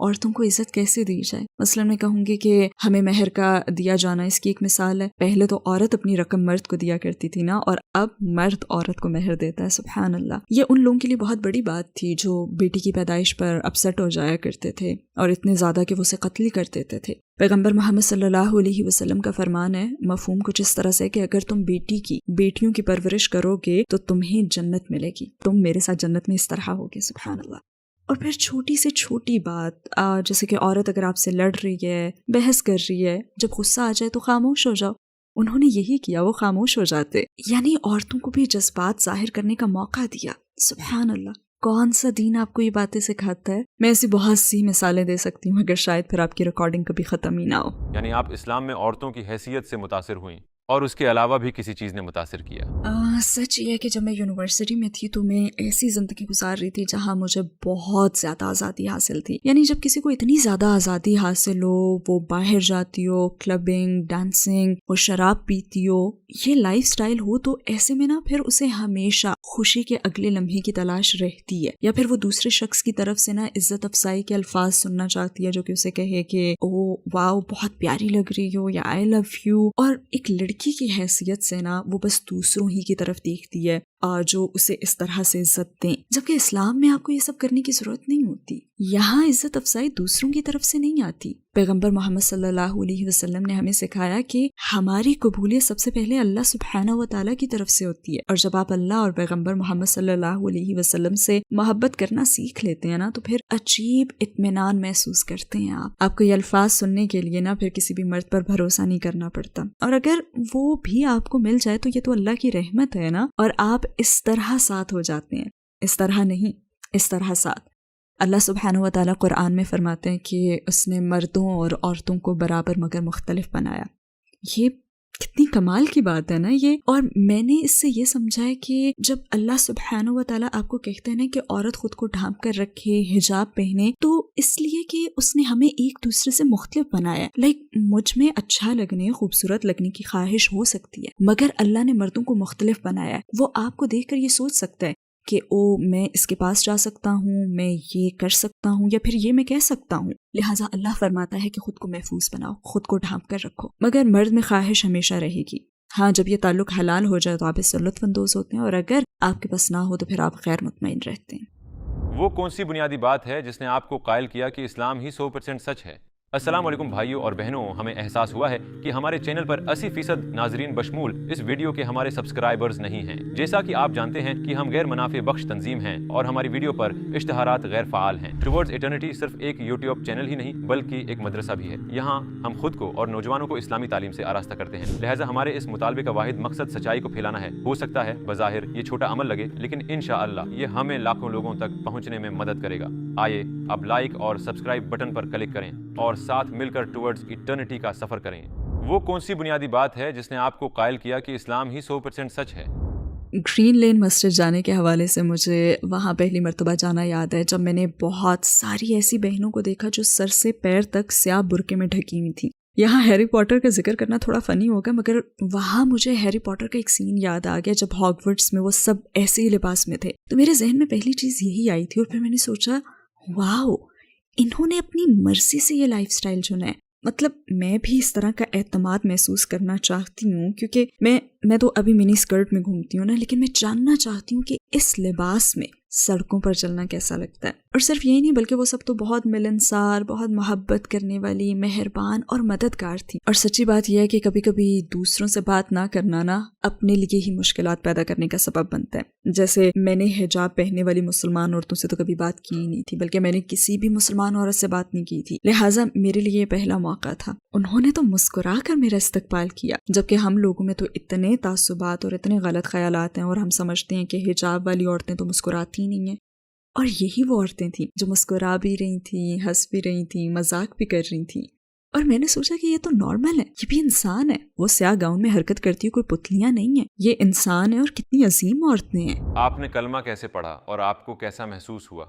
عورتوں کو عزت کیسے دی جائے. مثلاً میں کہوں گی کہ ہمیں مہر کا دیا جانا اس کی ایک مثال ہے. پہلے تو عورت اپنی رقم مرد کو دیا کرتی تھی نا، اور اب مرد عورت کو مہر دیتا ہے. سبحان اللہ. یہ ان لوگوں کے لیے بہت بڑی بات تھی جو بیٹی کی پیدائش پر اپسٹ ہو جایا کرتے تھے، اور اتنے زیادہ کہ وہ اسے قتل کر دیتے تھے. پیغمبر محمد صلی اللہ علیہ وسلم کا فرمان ہے، مفہوم کچھ اس طرح سے کہ اگر تم بیٹیوں کی پرورش کرو گے تو تمہیں جنت ملے گی، تم میرے ساتھ جنت میں اس طرح ہوگے. سبحان اللہ. اور پھر چھوٹی سے چھوٹی بات، جیسے کہ عورت اگر آپ سے لڑ رہی ہے، بحث کر رہی ہے، جب غصہ آ جائے تو خاموش ہو جاؤ. انہوں نے یہی کیا، وہ خاموش ہو جاتے. یعنی عورتوں کو بھی جذبات ظاہر کرنے کا موقع دیا. سبحان اللہ. کون سا دین آپ کو یہ باتیں سکھاتا ہے؟ میں ایسی بہت سی مثالیں دے سکتی ہوں، مگر شاید پھر آپ کی ریکارڈنگ کبھی ختم ہی نہ ہو. یعنی آپ اسلام میں عورتوں کی حیثیت سے متاثر ہوئیں اور اس کے علاوہ بھی کسی چیز نے متاثر کیا؟ سچ یہ ہے کہ جب میں یونیورسٹی میں تھی تو میں ایسی زندگی گزار رہی تھی جہاں مجھے بہت زیادہ آزادی حاصل تھی. یعنی جب کسی کو اتنی زیادہ آزادی حاصل ہو، وہ باہر جاتی ہو، کلبنگ، ڈانسنگ، وہ شراب پیتی ہو، یہ لائف سٹائل ہو، تو ایسے میں نا پھر اسے ہمیشہ خوشی کے اگلے لمحے کی تلاش رہتی ہے، یا پھر وہ دوسرے شخص کی طرف سے نا عزت افزائی کے الفاظ سننا چاہتی ہے جو کہ اسے کہے کہ او واو بہت پیاری لگ رہی ہو، یا آئی لو یو. اور ایک لڑکی کی حیثیت سے نا وہ بس دوسروں ہی کی طرف دیکھتی ہے جو اسے اس طرح سے عزت دیں، جبکہ اسلام میں آپ کو یہ سب کرنے کی ضرورت نہیں ہوتی. یہاں عزت افزائی دوسروں کی طرف سے نہیں آتی. پیغمبر محمد صلی اللہ علیہ وسلم نے ہمیں سکھایا کہ ہماری قبولیت سب سے پہلے اللہ سبحانہ و تعالیٰ کی طرف سے ہوتی ہے، اور جب آپ اللہ اور پیغمبر محمد صلی اللہ علیہ وسلم سے محبت کرنا سیکھ لیتے ہیں نا، تو پھر عجیب اطمینان محسوس کرتے ہیں. آپ کو یہ الفاظ سننے کے لیے نا پھر کسی بھی مرد پر بھروسہ نہیں کرنا پڑتا، اور اگر وہ بھی آپ کو مل جائے تو یہ تو اللہ کی رحمت ہے نا، اور آپ اس طرح ساتھ ہو جاتے ہیں. اس طرح نہیں، اس طرح ساتھ. اللہ سبحانہ و تعالیٰ قرآن میں فرماتے ہیں کہ اس نے مردوں اور عورتوں کو برابر مگر مختلف بنایا. یہ کتنی کمال کی بات ہے نا یہ. اور میں نے اس سے یہ سمجھا ہے کہ جب اللہ سبحانہ و تعالیٰ آپ کو کہتے ہیں نا کہ عورت خود کو ڈھانپ کر رکھے، حجاب پہنے، تو اس لیے کہ اس نے ہمیں ایک دوسرے سے مختلف بنایا ہے. مجھ میں اچھا لگنے، خوبصورت لگنے کی خواہش ہو سکتی ہے، مگر اللہ نے مردوں کو مختلف بنایا ہے. وہ آپ کو دیکھ کر یہ سوچ سکتا ہے کہ میں اس کے پاس جا سکتا ہوں، میں یہ کر سکتا ہوں، یا پھر یہ میں کہہ سکتا ہوں. لہٰذا اللہ فرماتا ہے کہ خود کو محفوظ بناؤ، خود کو ڈھانپ کر رکھو. مگر مرد میں خواہش ہمیشہ رہے گی. ہاں، جب یہ تعلق حلال ہو جائے تو آپ اس سے لطف اندوز ہوتے ہیں، اور اگر آپ کے پاس نہ ہو تو پھر آپ غیر مطمئن رہتے ہیں. وہ کون سی بنیادی بات ہے جس نے آپ کو قائل کیا کہ اسلام ہی 100% سچ ہے؟ السلام علیکم بھائیوں اور بہنوں، ہمیں احساس ہوا ہے کہ ہمارے چینل پر 80% ناظرین بشمول اس ویڈیو کے ہمارے سبسکرائبرز نہیں ہیں. جیسا کہ آپ جانتے ہیں کہ ہم غیر منافع بخش تنظیم ہیں اور ہماری ویڈیو پر اشتہارات غیر فعال ہیں. ٹوورڈز ایٹرنٹی صرف ایک یوٹیوب چینل ہی نہیں بلکہ ایک مدرسہ بھی ہے. یہاں ہم خود کو اور نوجوانوں کو اسلامی تعلیم سے آراستہ کرتے ہیں. لہٰذا ہمارے اس مطالبے کا واحد مقصد سچائی کو پھیلانا ہے. ہو سکتا ہے بظاہر یہ چھوٹا عمل لگے، لیکن انشاءاللہ یہ ہمیں لاکھوں لوگوں تک پہنچنے میں مدد کرے گا. آئیے اب لائک اور سبسکرائب بٹن پر کلک کریں اور ساتھ مل کر ٹوورڈز ایٹرنٹی کا سفر کریں. وہ کون سی بنیادی بات ہے جس نے آپ کو قائل کیا کہ اسلام ہی 100% سچ ہے؟ گرین لین مسجد جانے کے حوالے سے مجھے وہاں پہلی مرتبہ جانا یاد ہے، جب میں نے بہت ساری ایسی بہنوں کو دیکھا جو سر سے پیر تک سیاہ برقعے میں ڈھکی ہوئی تھیں. یہاں ہیری پوٹر کا ذکر کرنا تھوڑا فنی ہوگا، مگر وہاں مجھے ہیری پوٹر کا ایک سین یاد آ گیا جب ہاگورٹس میں وہ سب ایسے ہی لباس میں تھے. تو میرے ذہن میں پہلی چیز یہی آئی تھی، اور پھر میں نے سوچا واو، انہوں نے اپنی مرضی سے یہ لائف سٹائل چنا ہے. مطلب میں بھی اس طرح کا اعتماد محسوس کرنا چاہتی ہوں، کیونکہ میں تو ابھی منی اسکرٹ میں گھومتی ہوں نا، لیکن میں جاننا چاہتی ہوں کہ اس لباس میں سڑکوں پر چلنا کیسا لگتا ہے. اور صرف یہی نہیں بلکہ وہ سب تو بہت ملنسار، بہت محبت کرنے والی، مہربان اور مددگار تھی. اور سچی بات یہ ہے کہ کبھی کبھی دوسروں سے بات نہ کرنا نا اپنے لیے ہی مشکلات پیدا کرنے کا سبب بنتا ہے. جیسے میں نے حجاب پہننے والی مسلمان عورتوں سے تو کبھی بات کی ہی نہیں تھی، بلکہ میں نے کسی بھی مسلمان عورت سے بات نہیں کی تھی. لہٰذا میرے لیے یہ پہلا موقع تھا. انہوں نے تو مسکرا کر میرا استقبال کیا، جبکہ ہم لوگوں میں تو اتنے تعصبات اور اتنے غلط خیالات ہیں، اور ہم سمجھتے ہیں کہ حجاب والی عورتیں تو مسکراتی نہیں ہیں. اور یہی وہ عورتیں تھیں جو مسکرا بھی رہی تھیں، ہنس بھی رہی تھیں، مذاق بھی کر رہی تھیں. اور میں نے سوچا کہ یہ تو نارمل ہے، یہ بھی انسان ہے. وہ سیاہ گاؤن میں حرکت کرتی ہے، کوئی پتلیاں نہیں ہیں، یہ انسان ہے. اور کتنی عظیم عورتیں ہیں. آپ نے کلمہ کیسے پڑھا اور آپ کو کیسا محسوس ہوا؟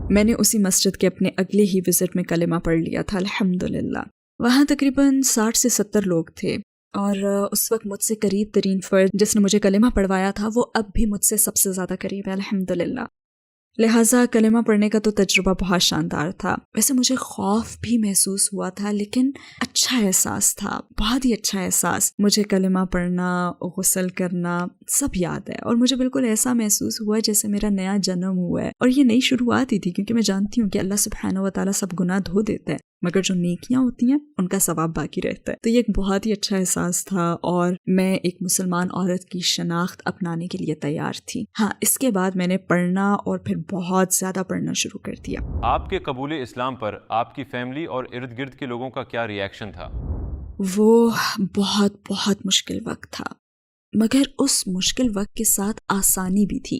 میں نے اسی مسجد کے اپنے اگلے ہی وزٹ میں کلمہ پڑھ لیا تھا الحمدللہ. وہاں تقریباً 60 سے 70 لوگ تھے، اور اس وقت مجھ سے قریب ترین فرد جس نے مجھے کلمہ پڑھوایا تھا وہ اب بھی مجھ سے سب سے زیادہ قریب ہے الحمدللہ. لہٰذا کلمہ پڑھنے کا تو تجربہ بہت شاندار تھا. ویسے مجھے خوف بھی محسوس ہوا تھا لیکن اچھا احساس تھا، بہت ہی اچھا احساس. مجھے کلمہ پڑھنا، غسل کرنا سب یاد ہے اور مجھے بالکل ایسا محسوس ہوا جیسے میرا نیا جنم ہوا ہے. اور یہ نئی شروعات ہی تھی کیونکہ میں جانتی ہوں کہ اللہ سبحانہ و تعالیٰ سب گناہ دھو دیتا ہے مگر جو نیکیاں ہوتی ہیں ان کا ثواب باقی رہتا ہے. تو یہ ایک بہت ہی اچھا احساس تھا اور میں ایک مسلمان عورت کی شناخت اپنانے کے لیے تیار تھی. ہاں، اس کے بعد میں نے پڑھنا اور پھر بہت زیادہ پڑھنا شروع کر دیا. آپ کے قبول اسلام پر آپ کی فیملی اور ارد گرد کے لوگوں کا کیا ری ایکشن تھا؟ وہ بہت بہت مشکل وقت تھا مگر اس مشکل وقت کے ساتھ آسانی بھی تھی.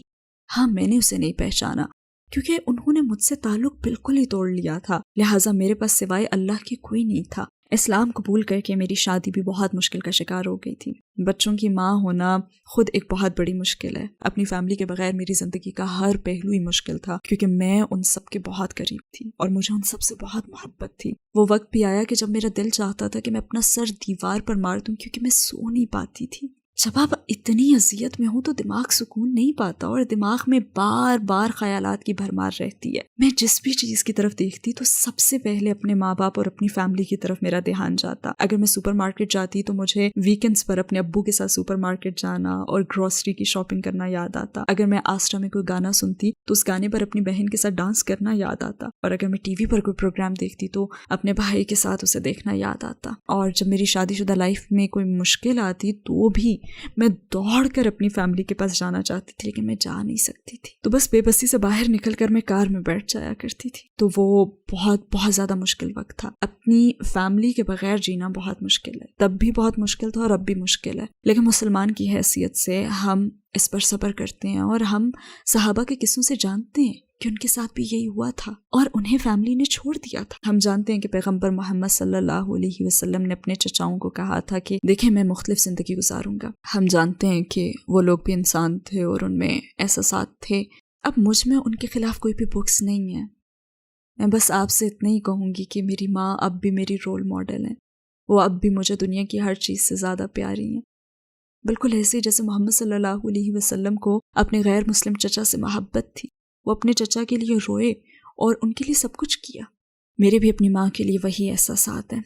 ہاں، میں نے اسے نہیں پہچانا کیونکہ انہوں نے مجھ سے تعلق بالکل ہی توڑ لیا تھا، لہٰذا میرے پاس سوائے اللہ کے کوئی نہیں تھا. اسلام قبول کر کے میری شادی بھی بہت مشکل کا شکار ہو گئی تھی. بچوں کی ماں ہونا خود ایک بہت بڑی مشکل ہے. اپنی فیملی کے بغیر میری زندگی کا ہر پہلو ہی مشکل تھا کیونکہ میں ان سب کے بہت قریب تھی اور مجھے ان سب سے بہت محبت تھی. وہ وقت بھی آیا کہ جب میرا دل چاہتا تھا کہ میں اپنا سر دیوار پر مار دوں کیونکہ میں سو نہیں پاتی تھی. جب آپ اتنی اذیت میں ہوں تو دماغ سکون نہیں پاتا اور دماغ میں بار بار خیالات کی بھرمار رہتی ہے. میں جس بھی چیز کی طرف دیکھتی تو سب سے پہلے اپنے ماں باپ اور اپنی فیملی کی طرف میرا دھیان جاتا. اگر میں سپر مارکیٹ جاتی تو مجھے ویکینڈز پر اپنے ابو کے ساتھ سپر مارکیٹ جانا اور گروسری کی شاپنگ کرنا یاد آتا. اگر میں آسٹا میں کوئی گانا سنتی تو اس گانے پر اپنی بہن کے ساتھ ڈانس کرنا یاد آتا. اور اگر میں ٹی وی پر کوئی پروگرام دیکھتی تو اپنے بھائی کے ساتھ اسے دیکھنا یاد آتا. اور جب میری شادی شدہ لائف میں کوئی مشکل آتی تو بھی میں دوڑ کر اپنی فیملی کے پاس جانا چاہتی تھی لیکن میں جا نہیں سکتی تھی. تو بس بے بسی سے باہر نکل کر میں کار میں بیٹھ جایا کرتی تھی. تو وہ بہت زیادہ مشکل وقت تھا. اپنی فیملی کے بغیر جینا بہت مشکل ہے، تب بھی بہت مشکل تھا اور اب بھی مشکل ہے. لیکن مسلمان کی حیثیت سے ہم اس پر صبر کرتے ہیں اور ہم صحابہ کے قصوں سے جانتے ہیں کہ ان کے ساتھ بھی یہی ہوا تھا اور انہیں فیملی نے چھوڑ دیا تھا. ہم جانتے ہیں کہ پیغمبر محمد صلی اللہ علیہ وسلم نے اپنے چچاؤں کو کہا تھا کہ دیکھیں میں مختلف زندگی گزاروں گا. ہم جانتے ہیں کہ وہ لوگ بھی انسان تھے اور ان میں احساسات تھے. اب مجھ میں ان کے خلاف کوئی بھی بکس نہیں ہے. میں بس آپ سے اتنا ہی کہوں گی کہ میری ماں اب بھی میری رول ماڈل ہیں. وہ اب بھی مجھے دنیا کی ہر چیز سے زیادہ پیاری ہیں، بالکل ایسے جیسے محمد صلی اللہ علیہ وسلم کو اپنے غیر مسلم چچا سے محبت تھی. وہ اپنے چچا کے لیے روئے اور ان کے لیے سب کچھ کیا. میرے بھی اپنی ماں کے لیے وہی احساسات ہیں.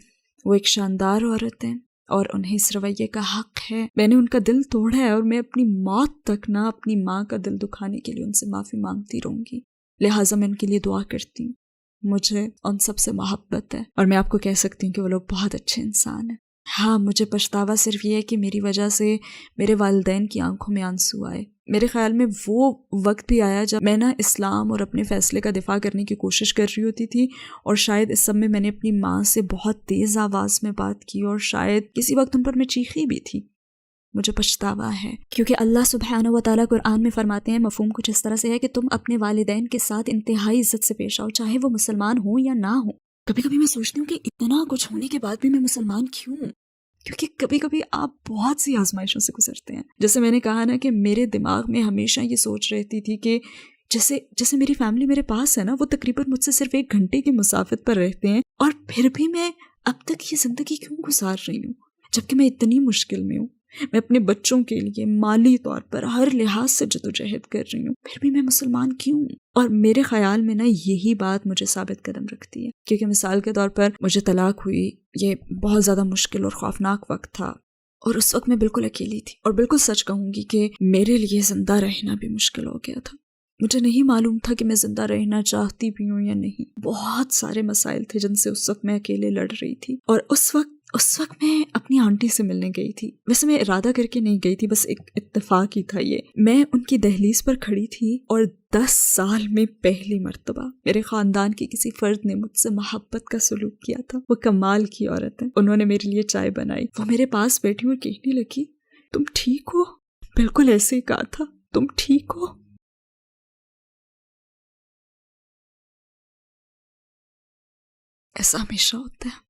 وہ ایک شاندار عورت ہیں اور انہیں اس رویے کا حق ہے. میں نے ان کا دل توڑا ہے اور میں اپنی موت تک نہ اپنی ماں کا دل دکھانے کے لیے ان سے معافی مانگتی رہوں گی. لہٰذا میں ان کے لیے دعا کرتی ہوں. مجھے ان سب سے محبت ہے اور میں آپ کو کہہ سکتی ہوں کہ وہ لوگ بہت اچھے انسان ہیں. ہاں، مجھے پچھتاوا صرف یہ ہے کہ میری وجہ سے میرے والدین کی آنکھوں میں آنسو آئے. میرے خیال میں وہ وقت بھی آیا جب میں اسلام اور اپنے فیصلے کا دفاع کرنے کی کوشش کر رہی ہوتی تھی اور شاید اس سب میں نے اپنی ماں سے بہت تیز آواز میں بات کی اور شاید کسی وقت ان پر میں چیخی بھی تھی. مجھے پچھتاوا ہے کیونکہ اللہ سبحانہ و تعالیٰ قرآن میں فرماتے ہیں، مفہوم کچھ اس طرح سے ہے کہ تم اپنے والدین کے ساتھ انتہائی عزت سے پیش آؤ چاہے وہ مسلمان ہوں یا نہ ہوں. کبھی کبھی میں سوچتی ہوں کہ اتنا کچھ ہونے کے بعد بھی میں مسلمان کیوں ہوں، کیونکہ کبھی کبھی آپ بہت سی آزمائشوں سے گزرتے ہیں. جیسے میں نے کہا نا کہ میرے دماغ میں ہمیشہ یہ سوچ رہتی تھی کہ جیسے میری فیملی میرے پاس ہے نا، وہ تقریباً مجھ سے صرف 1 گھنٹے کی مسافت پر رہتے ہیں اور پھر بھی میں اب تک یہ زندگی کیوں گزار رہی ہوں جبکہ میں اتنی مشکل میں ہوں. میں اپنے بچوں کے لیے مالی طور پر ہر لحاظ سے جدوجہد کر رہی ہوں، پھر بھی میں مسلمان کیوں ہوں؟ اور میرے خیال میں نا یہی بات مجھے ثابت قدم رکھتی ہے کیونکہ مثال کے طور پر مجھے طلاق ہوئی. یہ بہت زیادہ مشکل اور خوفناک وقت تھا اور اس وقت میں بالکل اکیلی تھی اور بالکل سچ کہوں گی کہ میرے لیے زندہ رہنا بھی مشکل ہو گیا تھا. مجھے نہیں معلوم تھا کہ میں زندہ رہنا چاہتی بھی ہوں یا نہیں. بہت سارے مسائل تھے جن سے اس وقت میں اکیلے لڑ رہی تھی اور اس وقت میں اپنی آنٹی سے ملنے گئی تھی. ویسے میں ارادہ کر کے نہیں گئی تھی، بس ایک اتفاق ہی تھا. یہ میں ان کی دہلیز پر کھڑی تھی اور 10 سال میں پہلی مرتبہ میرے خاندان کے کسی فرد نے مجھ سے محبت کا سلوک کیا تھا. وہ کمال کی عورت ہے. انہوں نے میرے لیے چائے بنائی. وہ میرے پاس بیٹھی اور کہنے لگی، تم ٹھیک ہو؟ بالکل ایسے ہی کہا تھا، تم ٹھیک ہو؟ ایسا ہمیشہ ہوتا ہے.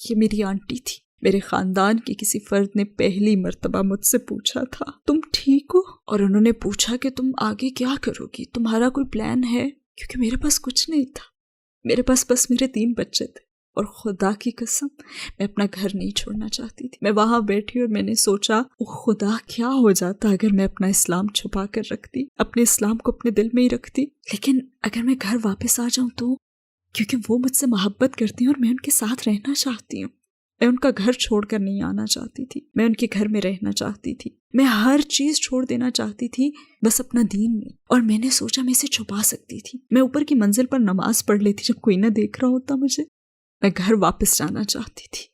یہ میری آنٹی تھی. میرے خاندان کے کسی فرد نے پہلی مرتبہ مجھ سے پوچھا تھا، تم ٹھیک ہو؟ اور انہوں نے پوچھا کہ تم آگے کیا کرو گی، تمہارا کوئی پلان ہے؟ کیونکہ میرے پاس کچھ نہیں تھا. میرے پاس بس میرے 3 بچے تھے. اور خدا کی قسم میں اپنا گھر نہیں چھوڑنا چاہتی تھی. میں وہاں بیٹھی اور میں نے سوچا او خدا کیا ہو جاتا اگر میں اپنا اسلام چھپا کر رکھتی، اپنے اسلام کو اپنے دل میں ہی رکھتی. لیکن اگر میں گھر واپس آ جاؤں تو، کیونکہ وہ مجھ سے محبت کرتی ہیں اور میں ان کے ساتھ رہنا چاہتی ہوں. میں ان کا گھر چھوڑ کر نہیں آنا چاہتی تھی، میں ان کے گھر میں رہنا چاہتی تھی. میں ہر چیز چھوڑ دینا چاہتی تھی بس اپنا دین نہیں. اور میں نے سوچا میں اسے چھپا سکتی تھی. میں اوپر کی منزل پر نماز پڑھ لیتی جب کوئی نہ دیکھ رہا ہوتا مجھے. میں گھر واپس جانا چاہتی تھی.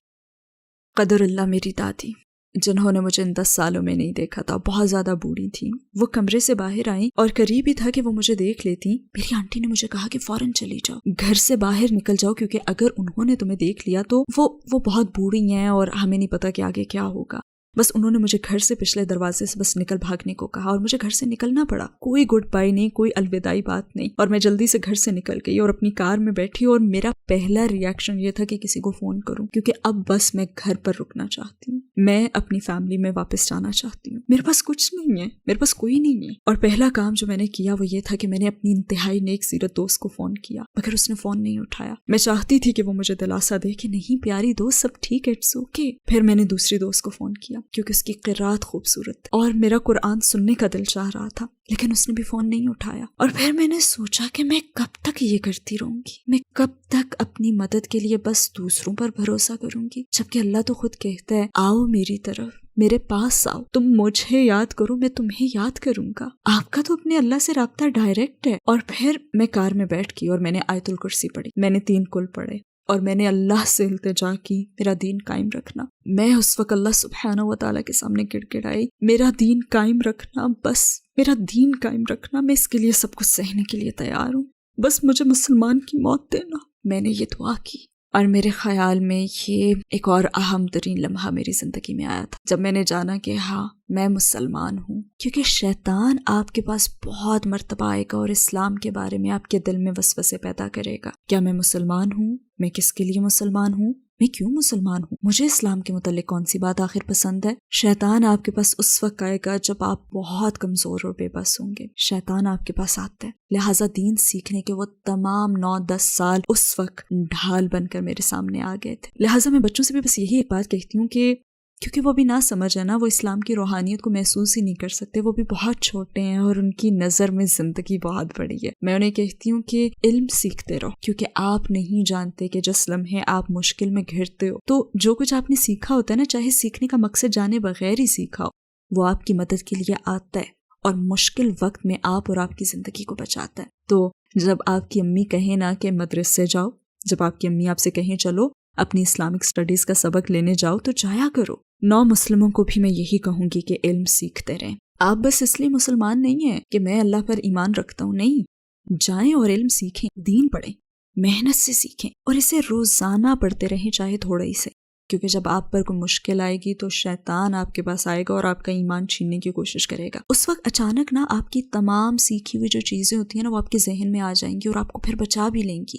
قدر اللہ میری دادی جنہوں نے مجھے ان 10 سالوں میں نہیں دیکھا تھا، بہت زیادہ بوڑھی تھیں. وہ کمرے سے باہر آئیں اور قریب ہی تھا کہ وہ مجھے دیکھ لیتی. میری آنٹی نے مجھے کہا کہ فوراً چلی جاؤ، گھر سے باہر نکل جاؤ، کیونکہ اگر انہوں نے تمہیں دیکھ لیا تو وہ بہت بوڑھی ہیں اور ہمیں نہیں پتا کہ آگے کیا ہوگا. بس انہوں نے مجھے گھر سے پچھلے دروازے سے بس نکل بھاگنے کو کہا اور مجھے گھر سے نکلنا پڑا. کوئی گڈ بائی نہیں، کوئی الوداعی بات نہیں، اور میں جلدی سے گھر سے نکل گئی اور اپنی کار میں بیٹھی. اور میرا پہلا ری ایکشن یہ تھا کہ کسی کو فون کروں، کیونکہ اب بس میں گھر پر رکنا چاہتی ہوں. میں اپنی فیملی میں واپس جانا چاہتی ہوں. میرے پاس کچھ نہیں ہے، میرے پاس کوئی نہیں ہے. اور پہلا کام جو میں نے کیا وہ یہ تھا کہ میں نے اپنی انتہائی نیک سیرت دوست کو فون کیا، مگر اس نے فون نہیں اٹھایا. میں چاہتی تھی کہ وہ مجھے دلاسا دے کہ نہیں پیاری دوست، سب ٹھیک ہے، اٹس اوکے. پھر میں نے دوسری دوست کو فون کیا کیونکہ اس کی قرات خوبصورت تھی اور میرا قرآن سننے کا دل چاہ رہا تھا، لیکن اس نے بھی فون نہیں اٹھایا. اور پھر میں نے سوچا کہ میں کب تک یہ کرتی رہوں گی، میں کب تک اپنی مدد کے لیے بس دوسروں پر بھروسہ کروں گی، جبکہ اللہ تو خود کہتا ہے آؤ میری طرف، میرے پاس آؤ، تم مجھے یاد کرو، میں تمہیں یاد کروں گا. آپ کا تو اپنے اللہ سے رابطہ ڈائریکٹ ہے. اور پھر میں کار میں بیٹھ گئی اور میں نے آیت الکرسی پڑھی، میں نے 3 کل پڑھے اور میں نے اللہ سے التجا کی میرا دین قائم رکھنا. میں اس وقت اللہ سبحانہ و تعالیٰ کے سامنے گڑ گڑائی، میرا دین قائم رکھنا، بس میرا دین قائم رکھنا، میں اس کے لیے سب کچھ سہنے کے لیے تیار ہوں، بس مجھے مسلمان کی موت دینا. میں نے یہ دعا کی اور میرے خیال میں یہ ایک اور اہم ترین لمحہ میری زندگی میں آیا تھا جب میں نے جانا کہ ہاں میں مسلمان ہوں. کیونکہ شیطان آپ کے پاس بہت مرتبہ آئے گا اور اسلام کے بارے میں آپ کے دل میں وسوسے پیدا کرے گا. کیا میں مسلمان ہوں؟ میں کس کے لیے مسلمان ہوں؟ میں کیوں مسلمان ہوں؟ مجھے اسلام کے متعلق کون سی بات آخر پسند ہے؟ شیطان آپ کے پاس اس وقت آئے گا جب آپ بہت کمزور اور بے بس ہوں گے. شیطان آپ کے پاس آتا ہے. لہٰذا دین سیکھنے کے وہ تمام 9-10 سال اس وقت ڈھال بن کر میرے سامنے آ گئے تھے. لہٰذا میں بچوں سے بھی بس یہی ایک بات کہتی ہوں کہ کیونکہ وہ بھی نہ سمجھ ہے نا، وہ اسلام کی روحانیت کو محسوس ہی نہیں کر سکتے، وہ بھی بہت چھوٹے ہیں اور ان کی نظر میں زندگی بہت بڑی ہے. میں انہیں کہتی ہوں کہ علم سیکھتے رہو، کیونکہ آپ نہیں جانتے کہ جس لمحے آپ مشکل میں گھرتے ہو تو جو کچھ آپ نے سیکھا ہوتا ہے نا، چاہے سیکھنے کا مقصد جانے بغیر ہی سیکھا ہو، وہ آپ کی مدد کے لیے آتا ہے اور مشکل وقت میں آپ اور آپ کی زندگی کو بچاتا ہے. تو جب آپ کی امی کہیں نا کہ مدرسے جاؤ، جب آپ کی امی آپ سے کہیں چلو اپنی اسلامک سٹڈیز کا سبق لینے جاؤ تو جایا کرو. نو مسلموں کو بھی میں یہی کہوں گی کہ علم سیکھتے رہیں. آپ بس اس لیے مسلمان نہیں ہیں کہ میں اللہ پر ایمان رکھتا ہوں، نہیں، جائیں اور علم سیکھیں، دین پڑھیں، محنت سے سیکھیں اور اسے روزانہ پڑھتے رہیں، چاہے تھوڑا ہی سے. کیونکہ جب آپ پر کوئی مشکل آئے گی تو شیطان آپ کے پاس آئے گا اور آپ کا ایمان چھیننے کی کوشش کرے گا. اس وقت اچانک نا آپ کی تمام سیکھی ہوئی جو چیزیں ہوتی ہیں نا وہ آپ کے ذہن میں آ جائیں گی اور آپ کو پھر بچا بھی لیں گی،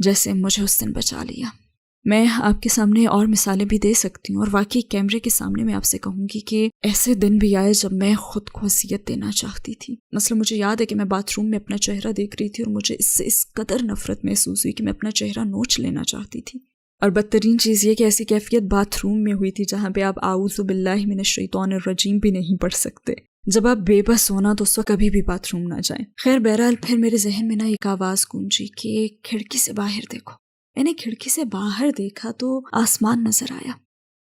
جیسے مجھے اس دن بچا لیا. میں آپ کے سامنے اور مثالیں بھی دے سکتی ہوں اور واقعی کیمرے کے سامنے میں آپ سے کہوں گی کہ ایسے دن بھی آئے جب میں خود کو اذیت دینا چاہتی تھی. مثلا مجھے یاد ہے کہ میں باتھ روم میں اپنا چہرہ دیکھ رہی تھی اور مجھے اس سے اس قدر نفرت محسوس ہوئی کہ میں اپنا چہرہ نوچ لینا چاہتی تھی. اور بدترین چیز یہ کہ ایسی کیفیت باتھ روم میں ہوئی تھی جہاں پہ آپ اعوذ باللہ من الشیطان الرجیم بھی نہیں پڑھ سکتے. جب آپ بے بس ہونا تو اس وقت کبھی بھی باتھ روم نہ جائیں. خیر بہرحال پھر میرے ذہن میں نا ایک آواز گونجی کہ کھڑکی سے باہر دیکھو. میں نے کھڑکی سے باہر دیکھا تو آسمان نظر آیا.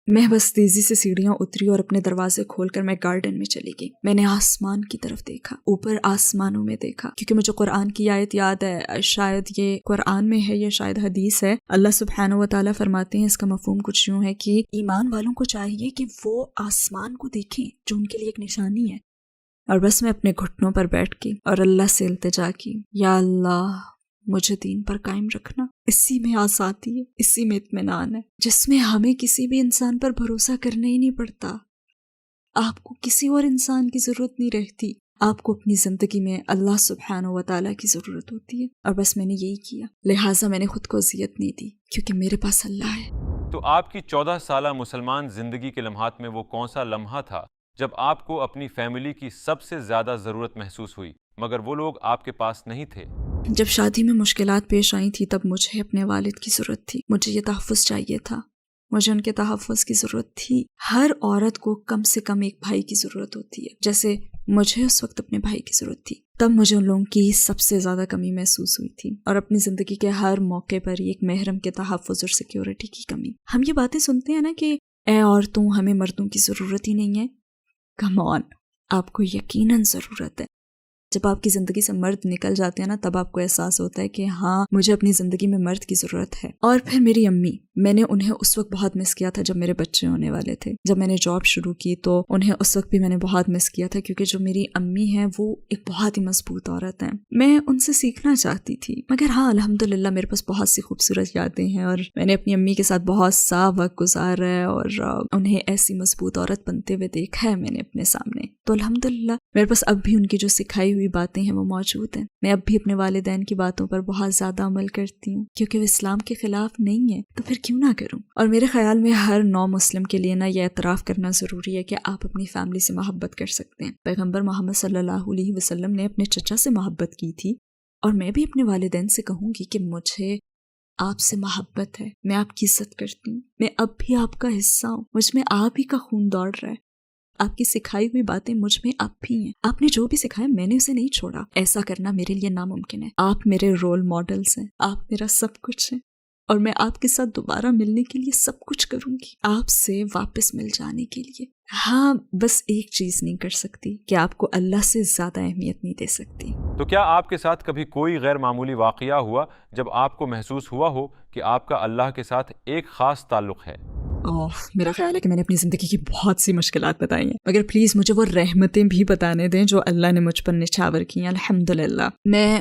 میں بس تیزی سے سیڑھیاں اتری اور اپنے دروازے کھول کر میں گارڈن میں چلی گئی. میں نے آسمان کی طرف دیکھا، اوپر آسمانوں میں دیکھا، کیونکہ مجھے قرآن کی آیت یاد ہے، شاید یہ قرآن میں ہے یا شاید حدیث ہے. اللہ سبحانہ و تعالیٰ فرماتے ہیں، اس کا مفہوم کچھ یوں ہے کہ ایمان والوں کو چاہیے کہ وہ آسمان کو دیکھیں جو ان کے لیے ایک نشانی ہے. اور بس میں اپنے گھٹنوں پر بیٹھ گئی اور اللہ سے التجا کی، یا اللہ مجھے دین پر قائم رکھنا. اسی میں آزادی ہے، اسی میں اطمینان ہے، جس میں ہمیں کسی بھی انسان پر بھروسہ کرنا ہی نہیں پڑتا. آپ کو کسی اور انسان کی ضرورت نہیں رہتی، آپ کو اپنی زندگی میں اللہ سبحانہ و تعالیٰ کی ضرورت ہوتی ہے. اور بس میں نے یہی کیا، لہٰذا میں نے خود کو اذیت نہیں دی کیونکہ میرے پاس اللہ ہے. تو آپ کی 14 سالہ مسلمان زندگی کے لمحات میں وہ کون سا لمحہ تھا جب آپ کو اپنی فیملی کی سب سے زیادہ ضرورت محسوس ہوئی مگر وہ لوگ آپ کے پاس نہیں تھے؟ جب شادی میں مشکلات پیش آئی تھی تب مجھے اپنے والد کی ضرورت تھی، مجھے یہ تحفظ چاہیے تھا، مجھے ان کے تحفظ کی ضرورت تھی۔ ہر عورت کو کم سے کم ایک بھائی کی ضرورت ہوتی ہے، جیسے مجھے اس وقت اپنے بھائی کی ضرورت تھی۔ تب مجھے ان لوگوں کی سب سے زیادہ کمی محسوس ہوئی تھی، اور اپنی زندگی کے ہر موقع پر ایک محرم کے تحفظ اور سیکیورٹی کی کمی۔ ہم یہ باتیں سنتے ہیں نا کہ اے عورتوں ہمیں مردوں کی ضرورت ہی نہیں ہے، کم آن، آپ کو یقیناً ضرورت ہے۔ جب آپ کی زندگی سے مرد نکل جاتے ہیں نا تب آپ کو احساس ہوتا ہے کہ ہاں مجھے اپنی زندگی میں مرد کی ضرورت ہے۔ اور پھر میری امی، میں نے انہیں اس وقت بہت مس کیا تھا جب میرے بچے ہونے والے تھے۔ جب میں نے جاب شروع کی تو انہیں اس وقت بھی میں نے بہت مس کیا تھا، کیونکہ جو میری امی ہیں وہ ایک بہت ہی مضبوط عورت ہیں۔ میں ان سے سیکھنا چاہتی تھی، مگر ہاں الحمدللہ میرے پاس بہت سی خوبصورت یادیں ہیں، اور میں نے اپنی امی کے ساتھ بہت سا وقت گزارا ہے، اور انہیں ایسی مضبوط عورت بنتے ہوئے دیکھا ہے میں نے اپنے سامنے۔ تو الحمدللہ میرے پاس اب بھی ان کی جو سکھائی ہوئی باتیں ہیں وہ موجود ہیں۔ میں اب بھی اپنے والدین کی باتوں پر بہت زیادہ عمل کرتی ہوں، کیونکہ وہ اسلام کے خلاف نہیں ہے، تو پھر کیوں نہ کروں۔ اور میرے خیال میں ہر نو مسلم کے لیے نا یہ اعتراف کرنا ضروری ہے کہ آپ اپنی فیملی سے محبت کر سکتے ہیں۔ پیغمبر محمد صلی اللہ علیہ وسلم نے اپنے چچا سے محبت کی تھی، اور میں بھی اپنے والدین سے کہوں گی کہ مجھے آپ سے محبت ہے، میں آپ کی عزت کرتی ہوں، میں اب بھی آپ کا حصہ ہوں، مجھ میں آپ ہی کا خون دوڑ رہا ہے۔ آپ کی سکھائی ہوئی باتیں مجھ میں اب بھی ہیں، آپ نے جو بھی سکھایا میں نے اسے نہیں چھوڑا۔ ایسا کرنا میرے لیے ناممکن ہے۔ آپ میرے رول ماڈلز ہیں، آپ میرا سب کچھ ہیں، اور میں آپ کے ساتھ دوبارہ ملنے کے لیے سب کچھ کروں گی، آپ سے واپس مل جانے کے لیے۔ ہاں بس ایک چیز نہیں کر سکتی کہ آپ کو اللہ سے زیادہ اہمیت نہیں دے سکتی۔ تو کیا آپ کے ساتھ کبھی کوئی غیر معمولی واقعہ ہوا جب آپ کو محسوس ہوا ہو کہ آپ کا اللہ کے ساتھ ایک خاص تعلق ہے؟ میرا خیال ہے کہ میں نے اپنی زندگی کی بہت سی مشکلات بتائی ہیں، مگر پلیز مجھے وہ رحمتیں بھی بتانے دیں جو اللہ نے مجھ پر نچھاور کی ہیں الحمدللہ۔ میں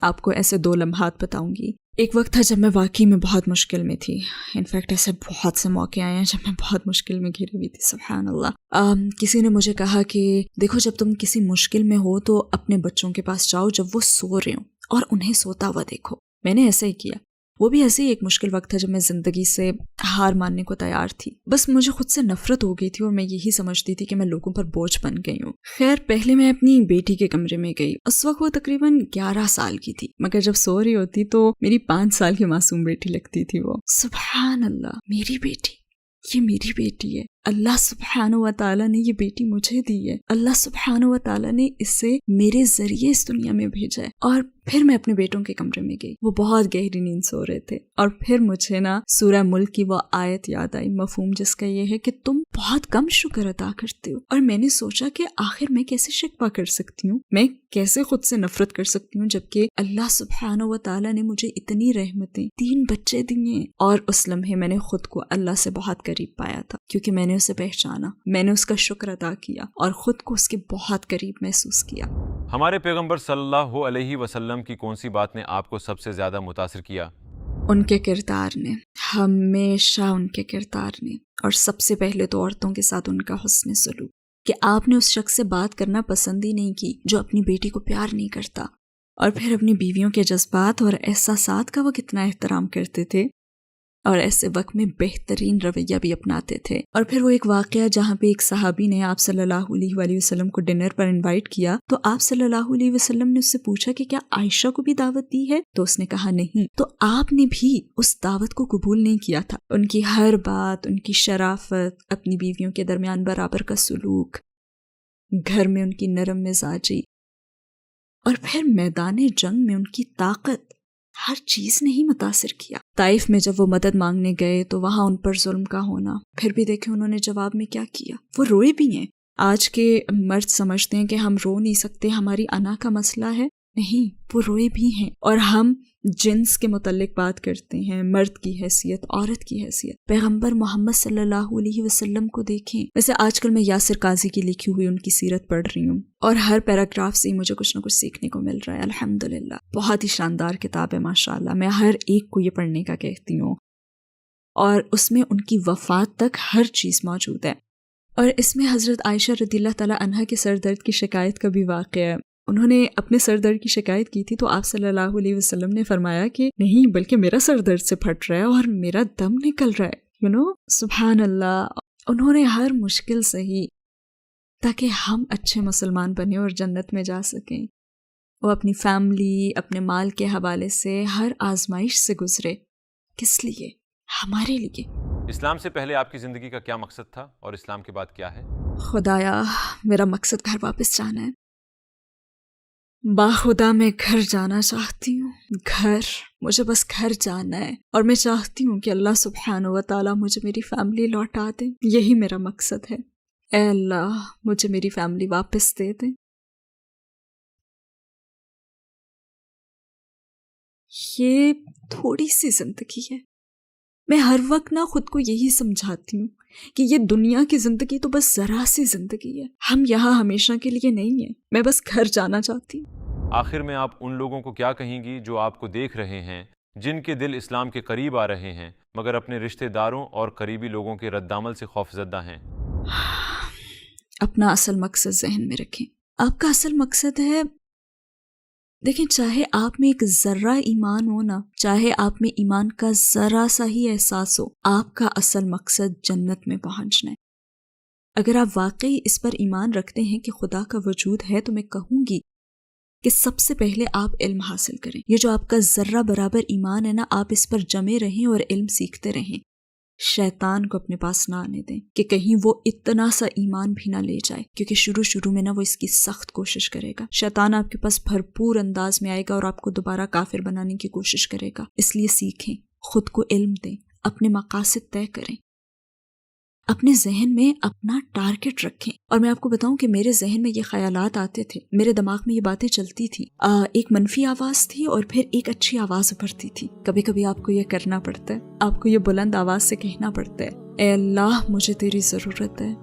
آپ کو ایسے 2 لمحات بتاؤں گی۔ ایک وقت تھا جب میں واقعی میں بہت مشکل میں تھی، انفیکٹ ایسے بہت سے موقع آئے ہیں جب میں بہت مشکل میں گھری ہوئی تھی، سبحان اللہ۔ کسی نے مجھے کہا کہ دیکھو جب تم کسی مشکل میں ہو تو اپنے بچوں کے پاس جاؤ جب وہ سو رہے ہوں، اور انہیں سوتا ہوا دیکھو۔ میں نے ایسا ہی کیا۔ وہ بھی ایسے ہی ایک مشکل وقت تھا جب میں زندگی سے ہار ماننے کو تیار تھی، بس مجھے خود سے نفرت ہو گئی تھی، اور میں یہی سمجھتی تھی کہ میں لوگوں پر بوجھ بن گئی ہوں۔ خیر پہلے میں اپنی بیٹی کے کمرے میں گئی، اس وقت وہ تقریباً 11 سال کی تھی، مگر جب سو رہی ہوتی تو میری 5 سال کی معصوم بیٹی لگتی تھی وہ۔ سبحان اللہ، میری بیٹی، یہ میری بیٹی ہے، اللہ سبحانہ و تعالیٰ نے یہ بیٹی مجھے دی ہے، اللہ سبحانہ و تعالیٰ نے اسے میرے ذریعے اس دنیا میں بھیجا ہے۔ اور پھر میں اپنے بیٹوں کے کمرے میں گئی، وہ بہت گہری نیند سو رہے تھے، اور پھر مجھے نا سورہ ملک کی وہ آیت یاد آئی، مفہوم جس کا یہ ہے کہ تم بہت کم شکر ادا کرتے ہو۔ اور میں نے سوچا کہ آخر میں کیسے شکوہ کر سکتی ہوں، میں کیسے خود سے نفرت کر سکتی ہوں، جبکہ اللہ سبحانہ و تعالیٰ نے مجھے اتنی رحمتیں، 3 بچے دیے۔ اور اس لمحے میں نے خود کو اللہ سے بہت قریب پایا تھا، کیونکہ میں نے اسے پہچانا، میں نے اس کا شکر ادا کیا، اور خود کو اس کے بہت قریب محسوس کیا۔ ہمارے پیغمبر صلی اللہ علیہ وسلم کی کون سی بات نے آپ کو سب سے زیادہ متاثر کیا؟ ان کے کردار نے، ہمیشہ ان کے کردار نے، اور سب سے پہلے تو عورتوں کے ساتھ ان کا حسن سلوک، کہ آپ نے اس شخص سے بات کرنا پسند ہی نہیں کی جو اپنی بیٹی کو پیار نہیں کرتا، اور پھر اپنی بیویوں کے جذبات اور احساسات کا وہ کتنا احترام کرتے تھے، اور ایسے وقت میں بہترین رویہ بھی اپناتے تھے۔ اور پھر وہ ایک واقعہ جہاں پہ ایک صحابی نے آپ صلی اللہ علیہ وآلہ وسلم کو ڈنر پر انوائٹ کیا، تو آپ صلی اللہ علیہ وسلم نے اس سے پوچھا کہ کیا عائشہ کو بھی دعوت دی ہے؟ تو اس نے کہا نہیں، تو آپ نے بھی اس دعوت کو قبول نہیں کیا تھا۔ ان کی ہر بات، ان کی شرافت، اپنی بیویوں کے درمیان برابر کا سلوک، گھر میں ان کی نرم مزاجی، اور پھر میدان جنگ میں ان کی طاقت، ہر چیز نے ہی متاثر کیا۔ طائف میں جب وہ مدد مانگنے گئے تو وہاں ان پر ظلم کا ہونا، پھر بھی دیکھیں انہوں نے جواب میں کیا کیا، وہ روئے بھی ہیں۔ آج کے مرد سمجھتے ہیں کہ ہم رو نہیں سکتے، ہماری انا کا مسئلہ ہے، نہیں، وہ روئے بھی ہیں۔ اور ہم جنس کے متعلق بات کرتے ہیں، مرد کی حیثیت، عورت کی حیثیت۔ پیغمبر محمد صلی اللہ علیہ وسلم کو دیکھیں۔ ویسے آج کل میں یاسر قاضی کی لکھی ہوئی ان کی سیرت پڑھ رہی ہوں، اور ہر پیراگراف سے مجھے کچھ نہ کچھ سیکھنے کو مل رہا ہے، الحمدللہ۔ بہت ہی شاندار کتاب ہے ماشاءاللہ، میں ہر ایک کو یہ پڑھنے کا کہتی ہوں، اور اس میں ان کی وفات تک ہر چیز موجود ہے۔ اور اس میں حضرت عائشہ رضی اللہ تعالیٰ عنہا کے سر درد کی شکایت کا بھی واقعہ ہے۔ انہوں نے اپنے سر درد کی شکایت کی تھی تو آپ صلی اللہ علیہ وسلم نے فرمایا کہ نہیں، بلکہ میرا سر درد سے پھٹ رہا ہے اور میرا دم نکل رہا ہے، سبحان اللہ۔ انہوں نے ہر مشکل سہی تاکہ ہم اچھے مسلمان بنے اور جنت میں جا سکیں۔ وہ اپنی فیملی، اپنے مال کے حوالے سے ہر آزمائش سے گزرے. کس لیے؟ ہمارے لیے. اسلام سے پہلے آپ کی زندگی کا کیا مقصد تھا اور اسلام کے بعد کیا ہے؟ خدایا، میرا مقصد گھر واپس جانا ہے. باخدا میں گھر جانا چاہتی ہوں. گھر، مجھے بس گھر جانا ہے. اور میں چاہتی ہوں کہ اللہ سبحانہ و تعالیٰ مجھے میری فیملی لوٹا دے. یہی میرا مقصد ہے. اے اللہ، مجھے میری فیملی واپس دے دے. یہ تھوڑی سی زندگی ہے. میں ہر وقت خود کو یہی سمجھاتی ہوں کہ یہ دنیا کی زندگی تو بس ذرا سی زندگی ہے. ہم یہاں ہمیشہ کے لیے نہیں ہیں. میں بس گھر جانا چاہتی ہوں. آخر میں آپ ان لوگوں کو کیا کہیں گی جو آپ کو دیکھ رہے ہیں، جن کے دل اسلام کے قریب آ رہے ہیں مگر اپنے رشتہ داروں اور قریبی لوگوں کے رد عمل سے خوفزدہ ہیں؟ اپنا اصل مقصد ذہن میں رکھیں. آپ کا اصل مقصد ہے، دیکھیں، چاہے آپ میں ایک ذرہ ایمان ہو نا، چاہے آپ میں ایمان کا ذرا سا ہی احساس ہو، آپ کا اصل مقصد جنت میں پہنچنا ہے. اگر آپ واقعی اس پر ایمان رکھتے ہیں کہ خدا کا وجود ہے تو میں کہوں گی کہ سب سے پہلے آپ علم حاصل کریں. یہ جو آپ کا ذرہ برابر ایمان ہے نا، آپ اس پر جمے رہیں اور علم سیکھتے رہیں. شیطان کو اپنے پاس نہ آنے دیں کہ کہیں وہ اتنا سا ایمان بھی نہ لے جائے، کیونکہ شروع میں وہ اس کی سخت کوشش کرے گا. شیطان آپ کے پاس بھرپور انداز میں آئے گا اور آپ کو دوبارہ کافر بنانے کی کوشش کرے گا. اس لیے سیکھیں، خود کو علم دیں، اپنے مقاصد طے کریں، اپنے ذہن میں اپنا ٹارگٹ رکھیں. اور میں آپ کو بتاؤں کہ میرے ذہن میں یہ خیالات آتے تھے، میرے دماغ میں یہ باتیں چلتی تھی. ایک منفی آواز تھی اور پھر ایک اچھی آواز ابھرتی تھی. کبھی کبھی آپ کو یہ کرنا پڑتا ہے، آپ کو یہ بلند آواز سے کہنا پڑتا ہے، اے اللہ، مجھے تیری ضرورت ہے،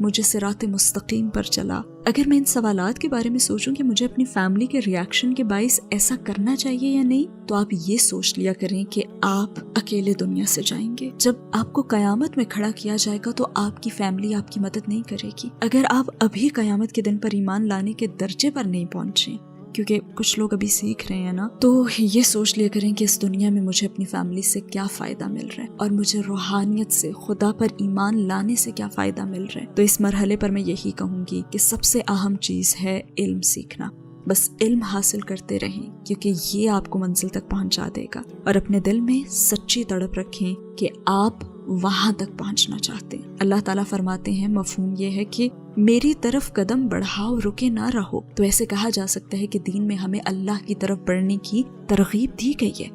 مجھے صراط مستقیم پر چلا. اگر میں ان سوالات کے بارے میں سوچوں کہ مجھے اپنی فیملی کے ریاکشن کے باعث ایسا کرنا چاہیے یا نہیں، تو آپ یہ سوچ لیا کریں کہ آپ اکیلے دنیا سے جائیں گے. جب آپ کو قیامت میں کھڑا کیا جائے گا تو آپ کی فیملی آپ کی مدد نہیں کرے گی. اگر آپ ابھی قیامت کے دن پر ایمان لانے کے درجے پر نہیں پہنچے، کیونکہ کچھ لوگ ابھی سیکھ رہے ہیں نا، تو یہ سوچ لیا کریں کہ اس دنیا میں مجھے اپنی فیملی سے کیا فائدہ مل رہا ہے اور مجھے روحانیت سے، خدا پر ایمان لانے سے کیا فائدہ مل رہا ہے. تو اس مرحلے پر میں یہی کہوں گی کہ سب سے اہم چیز ہے علم سیکھنا. بس علم حاصل کرتے رہیں، کیونکہ یہ آپ کو منزل تک پہنچا دے گا. اور اپنے دل میں سچی تڑپ رکھیں کہ آپ وہاں تک پہنچنا چاہتے ہیں. اللہ تعالیٰ فرماتے ہیں، مفہوم یہ ہے کہ میری طرف قدم بڑھاؤ، رکے نہ رہو. تو ایسے کہا جا سکتا ہے کہ دین میں ہمیں اللہ کی طرف بڑھنے کی ترغیب دی گئی ہے.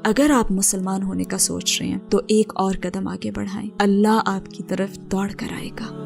اگر آپ مسلمان ہونے کا سوچ رہے ہیں تو ایک اور قدم آگے بڑھائیں، اللہ آپ کی طرف دوڑ کر آئے گا.